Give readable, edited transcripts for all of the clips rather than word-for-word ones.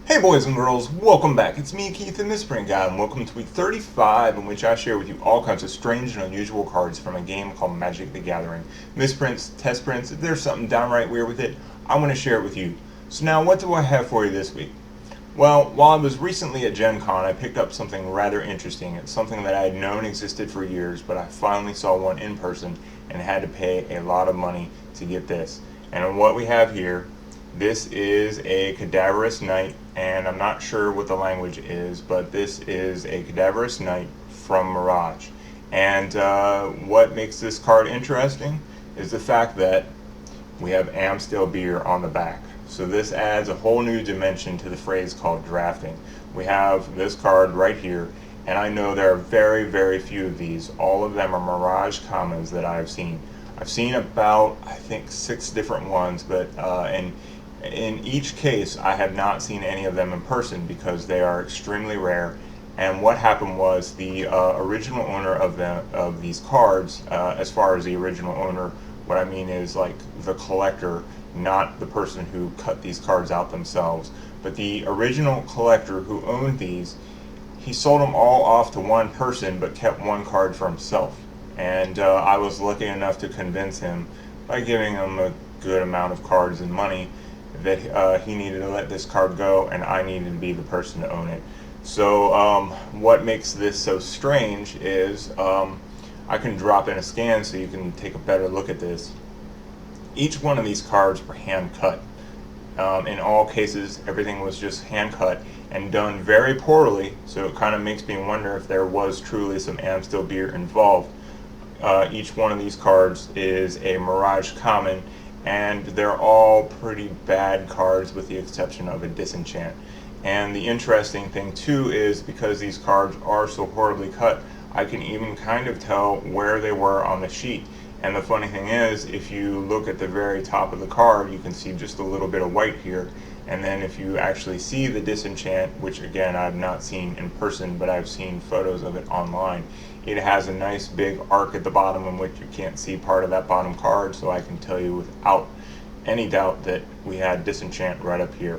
Hey boys and girls, welcome back. It's me, Keith, the Misprint Guy, and welcome to week 35, in which I share with you all kinds of strange and unusual cards from a game called Magic the Gathering. Misprints, test prints, if there's something downright weird with it, I'm going to share it with you. So now, what do I have for you this week? Well, while I was recently at Gen Con, I picked up something rather interesting. It's something that I had known existed for years, but I finally saw one in person and had to pay a lot of money to get this. And what we have here, this is a Cadaverous Knight, and I'm not sure what the language is, but this is a Cadaverous Knight from Mirage. And what makes this card interesting is the fact that we have Amstel Beer on the back. So this adds a whole new dimension to the phrase called drafting. We have this card right here, and I know there are very, very few of these. All of them are Mirage commons that I've seen. I've seen about, I think, 6 different ones, but in each case, I have not seen any of them in person because they are extremely rare. And what happened was the original owner of these cards, as far as the original owner, what I mean is like the collector, not the person who cut these cards out themselves, but the original collector who owned these, he sold them all off to one person but kept one card for himself. And I was lucky enough to convince him by giving him a good amount of cards and money that he needed to let this card go and I needed to be the person to own it. So what makes this so strange is I can drop in a scan so you can take a better look at this. Each one of these cards were hand cut. In all cases, everything was just hand cut and done very poorly, so it kind of makes me wonder if there was truly some Amstel Beer involved. Each one of these cards is a Mirage common, and they're all pretty bad cards with the exception of a disenchant. And the interesting thing too is because these cards are so horribly cut, I can even kind of tell where they were on the sheet. And the funny thing is, if you look at the very top of the card, you can see just a little bit of white here. And then if you actually see the disenchant, which again I've not seen in person, but I've seen photos of it online, it has a nice big arc at the bottom in which you can't see part of that bottom card, so I can tell you without any doubt that we had disenchant right up here.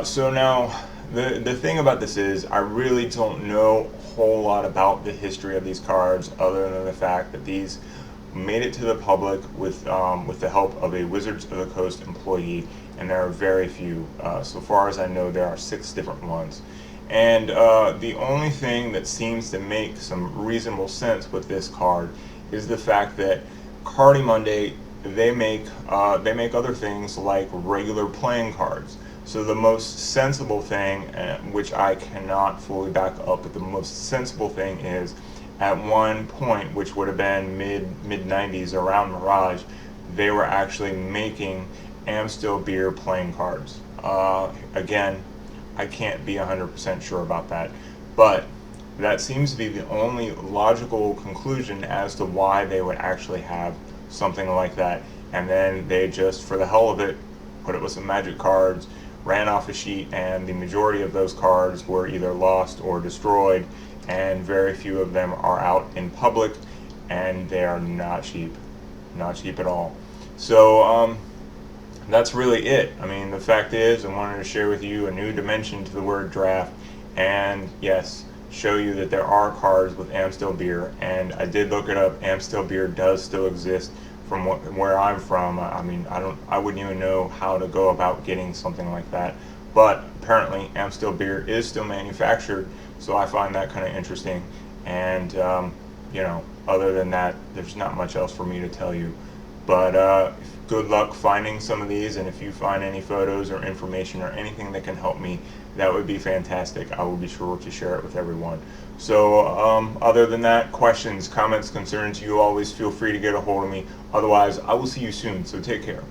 So now, the thing about this is, I really don't know a whole lot about the history of these cards other than the fact that these made it to the public with the help of a Wizards of the Coast employee, and there are very few. So far as I know, there are 6 different ones. And the only thing that seems to make some reasonable sense with this card is the fact that Cardi Monday, they make other things like regular playing cards. So the most sensible thing, which I cannot fully back up, but the most sensible thing is, at one point, which would have been mid 90s around Mirage, they were actually making Amstel Beer playing cards. Again, I can't be 100% sure about that, but that seems to be the only logical conclusion as to why they would actually have something like that. And then they just, for the hell of it, put it with some magic cards, ran off a sheet, and the majority of those cards were either lost or destroyed, and very few of them are out in public, and they are not cheap at all. So that's really it. I mean, the fact is, I wanted to share with you a new dimension to the word draft, and yes, show you that there are cards with Amstel Beer. And I did look it up. Amstel Beer does still exist from where I'm from. I mean, I wouldn't even know how to go about getting something like that, but apparently Amstel Beer is still manufactured, so I find that kind of interesting. And other than that, there's not much else for me to tell you. But good luck finding some of these, and if you find any photos or information or anything that can help me, that would be fantastic. I will be sure to share it with everyone. So other than that, questions, comments, concerns, you always feel free to get a hold of me. Otherwise, I will see you soon, so take care.